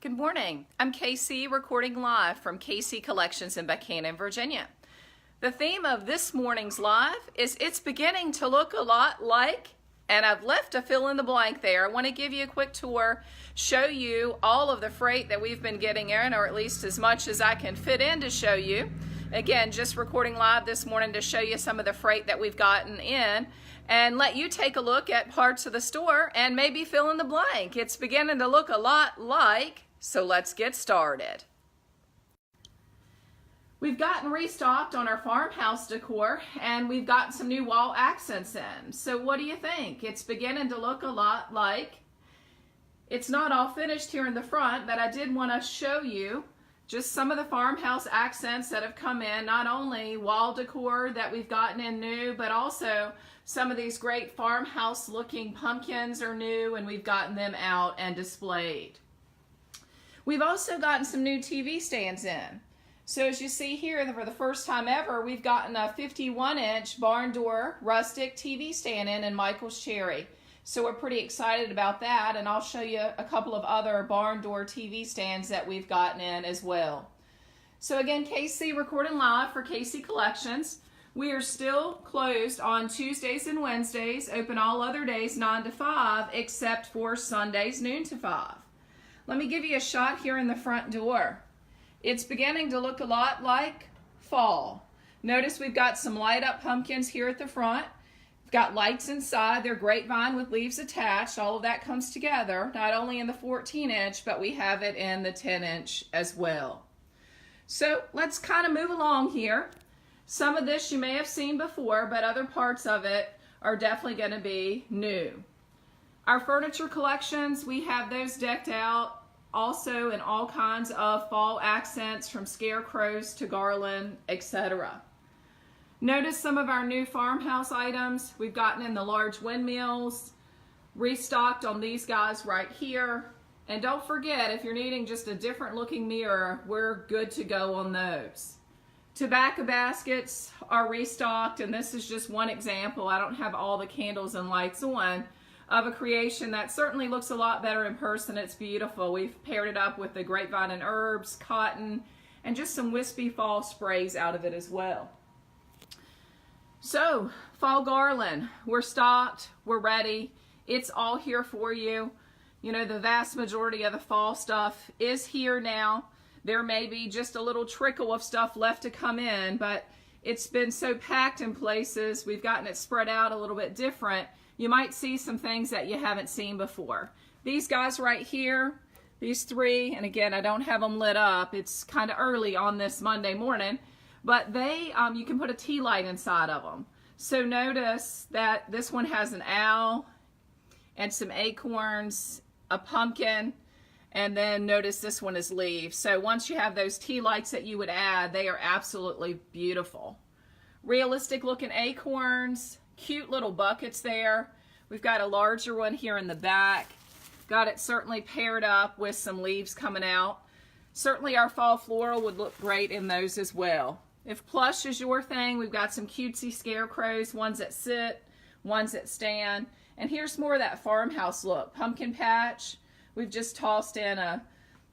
Good morning. I'm Casey, recording live from Casey Collections in Buchanan, Virginia. The theme of this morning's live is it's beginning to look a lot like, and I've left a fill in the blank there. I want to give you a quick tour, show you all of the freight that we've been getting in, or at least as much as I can fit in to show you. Again, just recording live this morning to show you some of the freight that we've gotten in and let you take a look at parts of the store and maybe fill in the blank. It's beginning to look a lot like, so let's get started. We've gotten restocked on our farmhouse decor and we've got some new wall accents in. So what do you think? It's beginning to look a lot like. It's not all finished here in the front, but I did want to show you just some of the farmhouse accents that have come in, not only wall decor that we've gotten in new, but also some of these great farmhouse looking pumpkins are new and we've gotten them out and displayed. We've also gotten some new TV stands in. So as you see here, for the first time ever, we've gotten a 51-inch barn door rustic TV stand in Michael's Cherry. So we're pretty excited about that, and I'll show you a couple of other barn door TV stands that we've gotten in as well. So again, Casey recording live for Casey Collections. We are still closed on Tuesdays and Wednesdays, open all other days 9 to 5, except for Sundays noon to 5. Let me give you a shot here in the front door. It's beginning to look a lot like fall. Notice we've got some light up pumpkins here at the front. We've got lights inside. They're grapevine with leaves attached. All of that comes together, not only in the 14-inch, but we have it in the 10-inch as well. So let's kind of move along here. Some of this you may have seen before, but other parts of it are definitely going to be new. Our furniture collections, we have those decked out also in all kinds of fall accents, from scarecrows to garland, etc. Notice some of our new farmhouse items. We've gotten in the large windmills, restocked on these guys right here. And don't forget, if you're needing just a different looking mirror, we're good to go on those. Tobacco baskets are restocked, and this is just one example. I don't have all the candles and lights on, of a creation that certainly looks a lot better in person. It's beautiful. We've paired it up with the grapevine and herbs, cotton, and just some wispy fall sprays out of it as well. So, fall garland, we're stocked, we're ready. It's all here for you. You know, the vast majority of the fall stuff is here now. There may be just a little trickle of stuff left to come in, but it's been so packed in places. We've gotten it spread out a little bit different. You might see some things that you haven't seen before. These guys right here, these three, and again, I don't have them lit up. It's kind of early on this Monday morning, but they, you can put a tea light inside of them. So notice that this one has an owl and some acorns, a pumpkin, and then notice this one is leaves. So once you have those tea lights that you would add, they are absolutely beautiful. Realistic looking acorns, cute little buckets there. We've got a larger one here in the back. Got it certainly paired up with some leaves coming out. Certainly our fall floral would look great in those as well. If plush is your thing, we've got some cutesy scarecrows, ones that sit, ones that stand. And here's more of that farmhouse look. Pumpkin patch. We've just tossed in an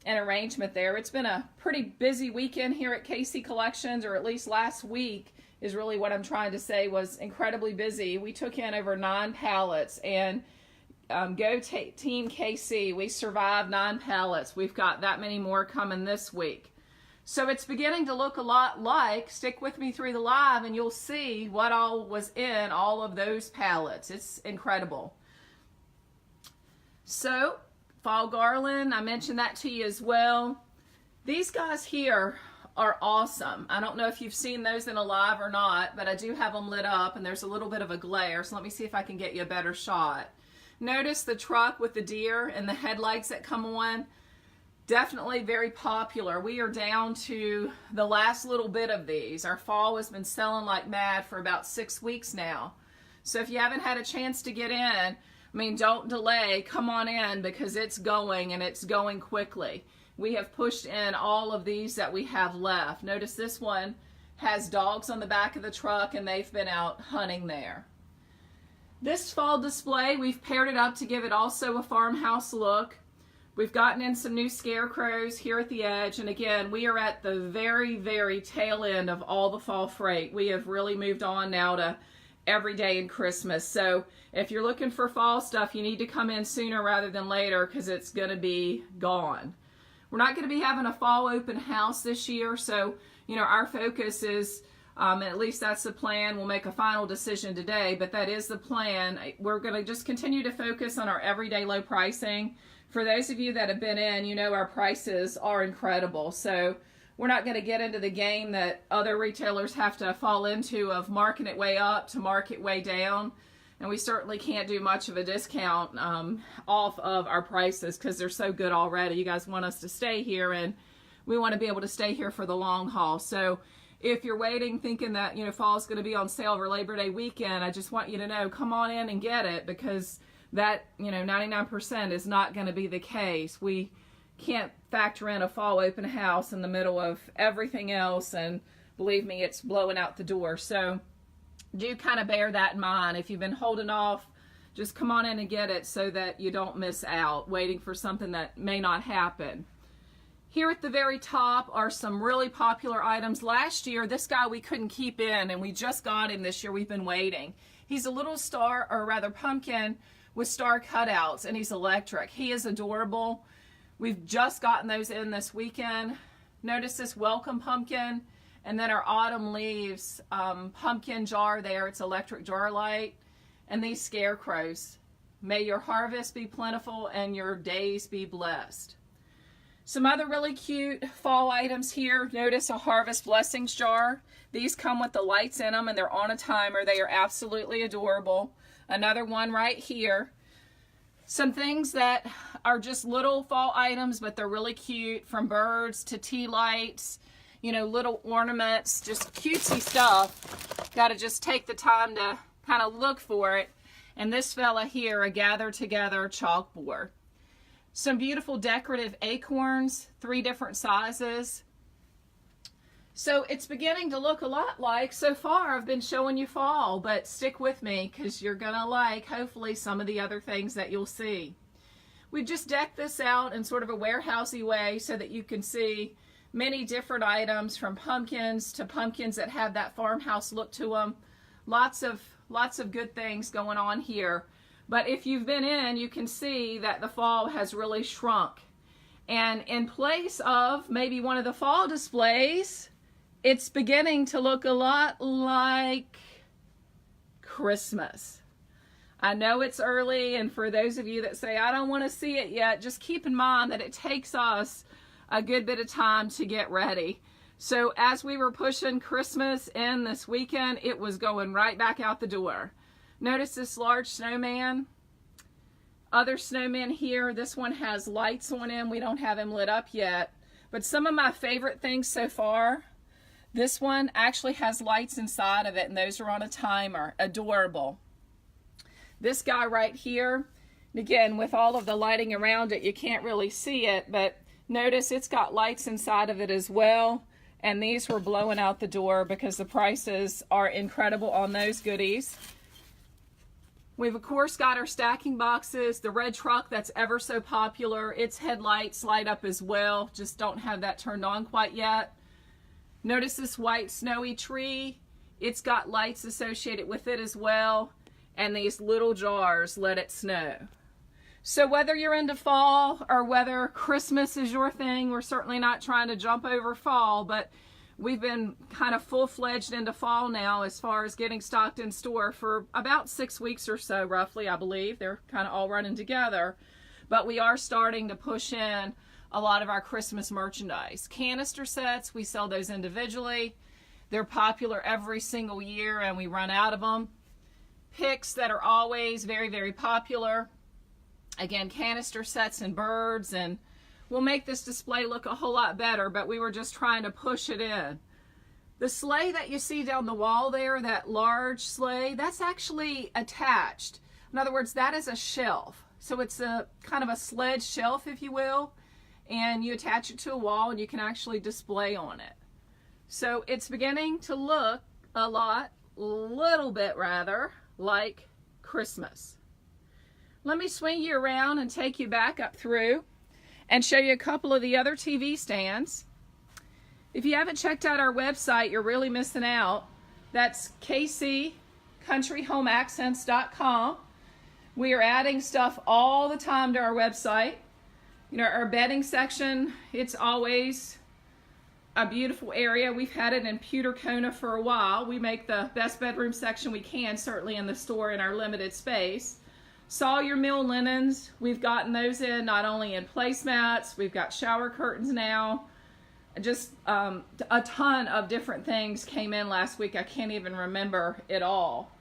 arrangement there. It's been a pretty busy weekend here at Casey Collections, or at least last week is really what I'm trying to say, was incredibly busy. We took in over 9 pallets, and go Team KC. We survived 9 pallets. We've got that many more coming this week. So it's beginning to look a lot like, stick with me through the live and you'll see what all was in all of those pallets. It's incredible. So, fall garland, I mentioned that to you as well. These guys here are awesome. I don't know if you've seen those in a live or not, but I do have them lit up and there's a little bit of a glare, so let me see if I can get you a better shot. Notice the truck with the deer and the headlights that come on. Definitely very popular. We are down to the last little bit of these. Our fall has been selling like mad for about 6 weeks now. So if you haven't had a chance to get in, I mean, don't delay. Come on in, because it's going, and it's going quickly. We have pushed in all of these that we have left. Notice this one has dogs on the back of the truck, and they've been out hunting there. This fall display, we've paired it up to give it also a farmhouse look. We've gotten in some new scarecrows here at the edge, and again, we are at the very, very tail end of all the fall freight. We have really moved on now to every day in Christmas. So if you're looking for fall stuff, you need to come in sooner rather than later because it's going to be gone. We're not going to be having a fall open house this year, so our focus is, at least that's the plan. We'll make a final decision today, but that is the plan. We're going to just continue to focus on our everyday low pricing. For those of you that have been in, our prices are incredible. So we're not going to get into the game that other retailers have to fall into of marking it way up to mark it way down. And we certainly can't do much of a discount off of our prices because they're so good already. You guys want us to stay here, and we want to be able to stay here for the long haul. So if you're waiting thinking that, fall is going to be on sale over Labor Day weekend, I just want you to know, come on in and get it, because that, 99% is not going to be the case. We can't factor in a fall open house in the middle of everything else, and believe me, it's blowing out the door. So do kind of bear that in mind. If you've been holding off, just come on in and get it so that you don't miss out waiting for something that may not happen. Here at the very top are some really popular items. Last year, this guy we couldn't keep in, and we just got him this year. We've been waiting. He's a little star, or rather pumpkin, with star cutouts, and he's electric. He is adorable. We've just gotten those in this weekend. Notice this welcome pumpkin, and then our autumn leaves pumpkin jar there. It's electric jar light, and these scarecrows. May your harvest be plentiful and your days be blessed. Some other really cute fall items here. Notice a Harvest Blessings jar. These come with the lights in them, and they're on a timer. They are absolutely adorable. Another one right here. Some things that are just little fall items, but they're really cute, from birds to tea lights, little ornaments, just cutesy stuff. Got to just take the time to kind of look for it. And this fella here, a Gather Together chalkboard. Some beautiful decorative acorns, 3 different sizes. So it's beginning to look a lot like, so far I've been showing you fall, but stick with me because you're going to like, hopefully, some of the other things that you'll see. We've just decked this out in sort of a warehousey way so that you can see many different items, from pumpkins to pumpkins that have that farmhouse look to them. Lots of good things going on here. But if you've been in, you can see that the fall has really shrunk. And in place of maybe one of the fall displays, it's beginning to look a lot like Christmas. I know it's early, and for those of you that say, I don't want to see it yet, just keep in mind that it takes us a good bit of time to get ready. So as we were pushing Christmas in this weekend, it was going right back out the door. Notice this large snowman. Other snowmen here. This one has lights on him. We don't have him lit up yet. But some of my favorite things so far, this one actually has lights inside of it, and those are on a timer. Adorable. This guy right here, again, with all of the lighting around it, you can't really see it, but notice it's got lights inside of it as well. And these were blowing out the door because the prices are incredible on those goodies. We've, of course, got our stacking boxes. The red truck that's ever so popular. Its headlights light up as well. Just don't have that turned on quite yet. Notice this white snowy tree. It's got lights associated with it as well. And these little jars let it snow. So whether you're into fall or whether Christmas is your thing, we're certainly not trying to jump over fall, but we've been kind of full-fledged into fall now as far as getting stocked in store for about 6 weeks or so, roughly, I believe. They're kind of all running together. But we are starting to push in a lot of our Christmas merchandise. Canister sets, we sell those individually. They're popular every single year, and we run out of them. Picks that are always very, very popular. Again, canister sets and birds, and we'll make this display look a whole lot better, but we were just trying to push it in. The sleigh that you see down the wall there, that large sleigh, that's actually attached. In other words, that is a shelf. So it's a kind of a sled shelf, if you will, and you attach it to a wall and you can actually display on it. So it's beginning to look a little bit rather, like Christmas. Let me swing you around and take you back up through. and show you a couple of the other TV stands. If you haven't checked out our website, you're really missing out. That's kccountryhomeaccents.com. We are adding stuff all the time to our website. You know, our bedding section, it's always a beautiful area. We've had it in pewter Kona for a while. We make the best bedroom section we can, certainly in the store in our limited space. Sawyer mill linens, we've gotten those in not only in placemats, we've got shower curtains now. Just a ton of different things came in last week. I can't even remember it all.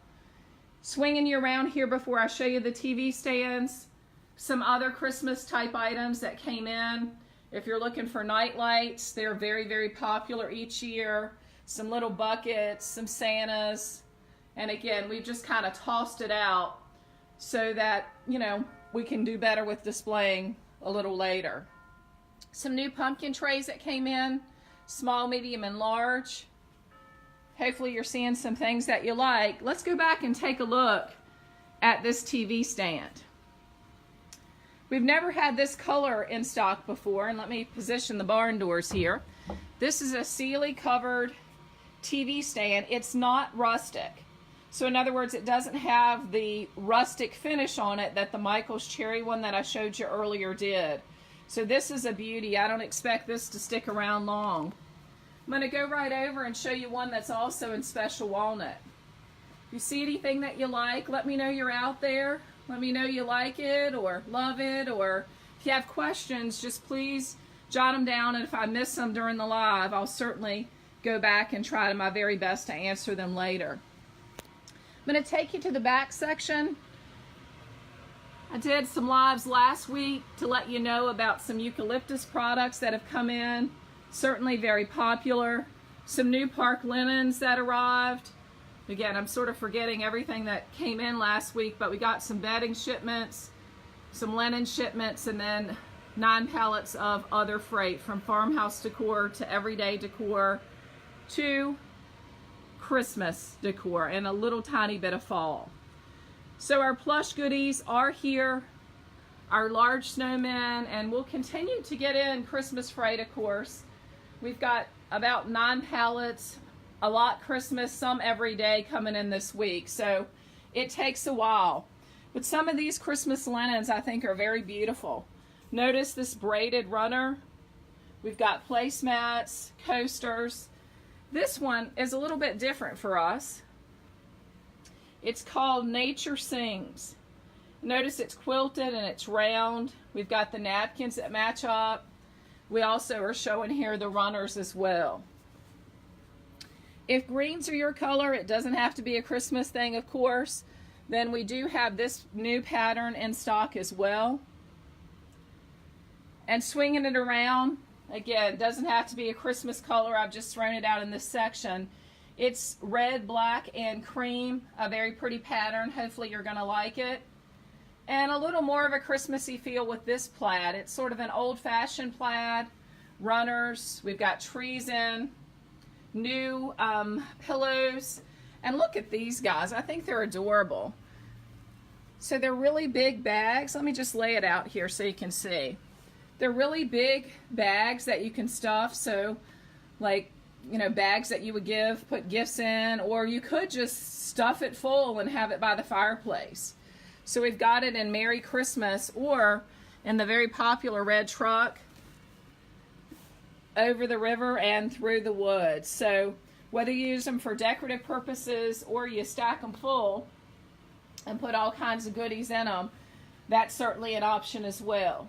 Swinging you around here before I show you the TV stands, some other Christmas type items that came in. If you're looking for night lights, they're very, very popular each year. Some little buckets, some Santas. And again, we've just kind of tossed it out so that, you know, we can do better with displaying a little later. Some new pumpkin trays that came in, small, medium, and large. Hopefully you're seeing some things that you like. Let's go back and take a look at this TV stand. We've never had this color in stock before, and let me position the barn doors here. This is a Sealy covered TV stand. It's not rustic. So in other words, it doesn't have the rustic finish on it that the Michael's Cherry one that I showed you earlier did. So this is a beauty. I don't expect this to stick around long. I'm going to go right over and show you one that's also in special walnut. If you see anything that you like, let me know you're out there. Let me know you like it or love it, or if you have questions, just please jot them down, and if I miss them during the live, I'll certainly go back and try my very best to answer them later. I'm going to take you to the back section. I did some lives last week to let you know about some eucalyptus products that have come in. Certainly very popular. Some new park linens that arrived. Again, I'm sort of forgetting everything that came in last week, but we got some bedding shipments, some linen shipments, and then 9 pallets of other freight, from farmhouse decor to everyday decor to Christmas decor, and a little tiny bit of fall. So our plush goodies are here, our large snowmen, and we'll continue to get in Christmas freight, of course. We've got about 9 pallets, a lot Christmas, some every day coming in this week. So it takes a while. But some of these Christmas linens I think are very beautiful. Notice this braided runner. We've got placemats, coasters. This one is a little bit different for us. It's called Nature Sings. Notice it's quilted and it's round. We've got the napkins that match up. We also are showing here the runners as well. If greens are your color, it doesn't have to be a Christmas thing, of course. Then we do have this new pattern in stock as well. And swinging it around, again, doesn't have to be a Christmas color. I've just thrown it out in this section. It's red, black, and cream, a very pretty pattern. Hopefully you're going to like it. And a little more of a Christmassy feel with this plaid. It's sort of an old-fashioned plaid. Runners, we've got trees in, new pillows. And look at these guys. I think they're adorable. So they're really big bags. Let me just lay it out here so you can see. They're really big bags that you can stuff. So like, you know, bags that you would put gifts in, or you could just stuff it full and have it by the fireplace. So we've got it in Merry Christmas, or in the very popular red truck, over the river and through the woods. So whether you use them for decorative purposes or you stack them full and put all kinds of goodies in them, that's certainly an option as well.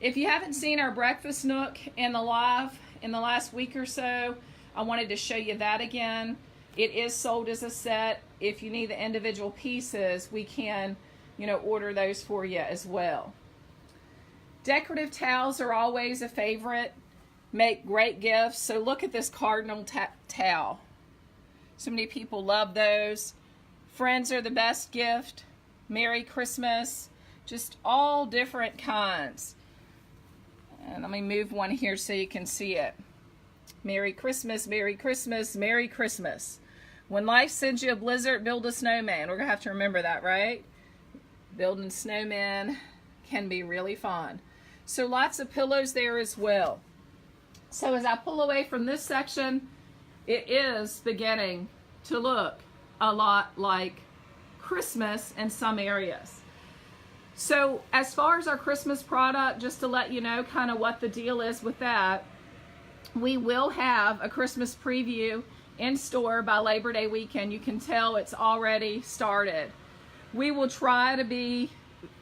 If you haven't seen our breakfast nook in the live in the last week or so, I wanted to show you that again. It is sold as a set. If you need the individual pieces, we can, you know, order those for you as well. Decorative towels are always a favorite. Make great gifts. So look at this cardinal towel. So many people love those. Friends are the best gift. Merry Christmas. Just all different kinds. And let me move one here so you can see it. Merry Christmas, Merry Christmas, Merry Christmas. When life sends you a blizzard, build a snowman. We're going to have to remember that, right? Building snowmen can be really fun. So lots of pillows there as well. So as I pull away from this section, it is beginning to look a lot like Christmas in some areas. So as far as our Christmas product, just to let you know kind of what the deal is with that, we will have a Christmas preview in store by Labor Day weekend. You can tell it's already started. We will try to be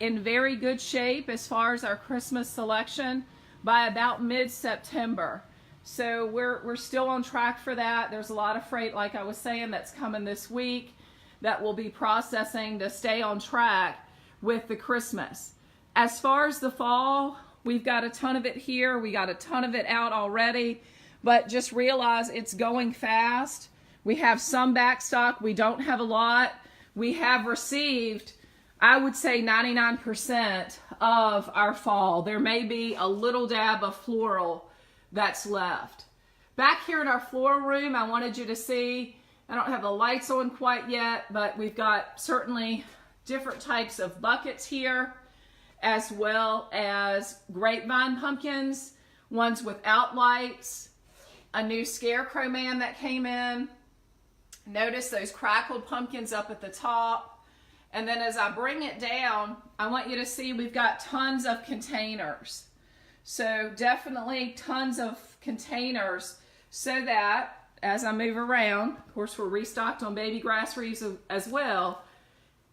in very good shape as far as our Christmas selection by about mid-September. So we're still on track for that. There's a lot of freight, like I was saying, that's coming this week that we'll be processing to stay on track with the Christmas. As far as the fall, we've got a ton of it here. We got a ton of it out already, but just realize it's going fast. We have some back stock. We don't have a lot. We have received, I would say, 99% of our fall. There may be a little dab of floral that's left. Back here in our floral room, I wanted you to see, I don't have the lights on quite yet, but we've got certainly different types of buckets here, as well as grapevine pumpkins, ones without lights, a new scarecrow man that came in. Notice those crackled pumpkins up at the top. And then as I bring it down, I want you to see we've got tons of containers. So definitely tons of containers so that as I move around, of course we're restocked on baby grass wreaths as well,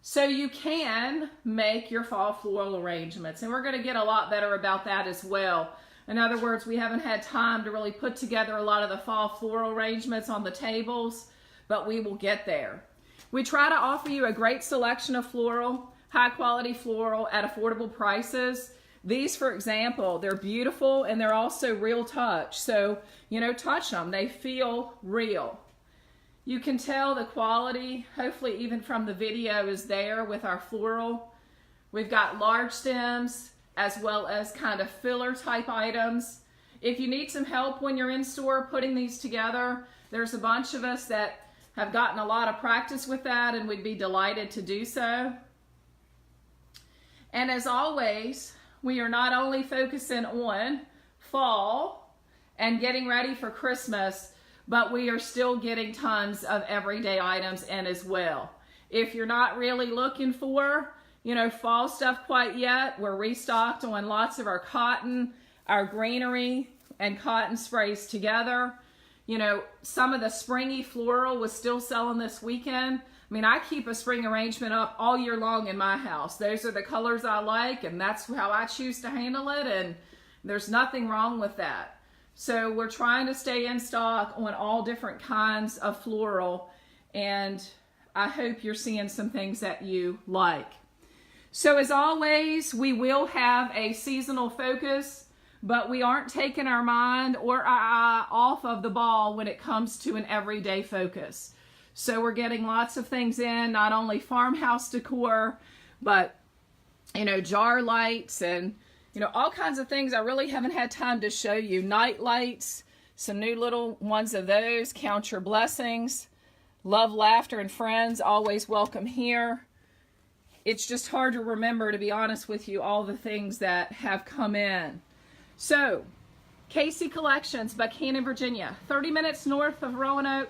so you can make your fall floral arrangements. And we're going to get a lot better about that as well. In other words, we haven't had time to really put together a lot of the fall floral arrangements on the tables, but we will get there. We try to offer you a great selection of floral, high quality floral at affordable prices. These, for example, they're beautiful and they're also real touch. So, you know, touch them. They feel real. You can tell the quality, hopefully even from the video, is there with our floral. We've got large stems as well as kind of filler type items. If you need some help when you're in store putting these together, there's a bunch of us that have gotten a lot of practice with that, and we'd be delighted to do so. And as always, we are not only focusing on fall and getting ready for Christmas, but we are still getting tons of everyday items in as well. If you're not really looking for, you know, fall stuff quite yet, we're restocked on lots of our cotton, our greenery, and cotton sprays together. You know, some of the springy floral was still selling this weekend. I mean, I keep a spring arrangement up all year long in my house. Those are the colors I like, and that's how I choose to handle it, and there's nothing wrong with that. So we're trying to stay in stock on all different kinds of floral, and I hope you're seeing some things that you like. So as always, we will have a seasonal focus, but we aren't taking our mind or our eye off of the ball when it comes to an everyday focus. So we're getting lots of things in, not only farmhouse decor, but, you know, jar lights and, you know, all kinds of things I really haven't had time to show you. Night lights, some new little ones of those. Count your blessings. Love, laughter, and friends, always welcome here. It's just hard to remember, to be honest with you, all the things that have come in. So, KC Collections, Buchanan, Virginia, 30 minutes north of Roanoke,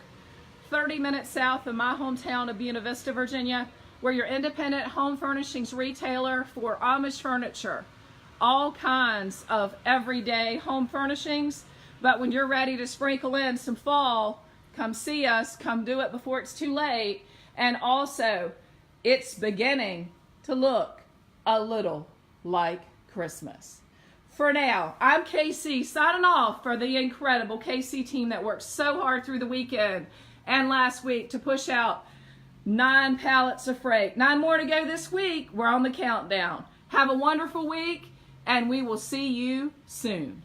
30 minutes south of my hometown of Buena Vista, Virginia. We're your independent home furnishings retailer for Amish furniture. All kinds of everyday home furnishings, but when you're ready to sprinkle in some fall, come see us, come do it before it's too late. And also, it's beginning to look a little like Christmas. For now, I'm KC signing off for the incredible KC team that worked so hard through the weekend and last week to push out 9 pallets of freight. 9 more to go this week. We're on the countdown. Have a wonderful week, and we will see you soon.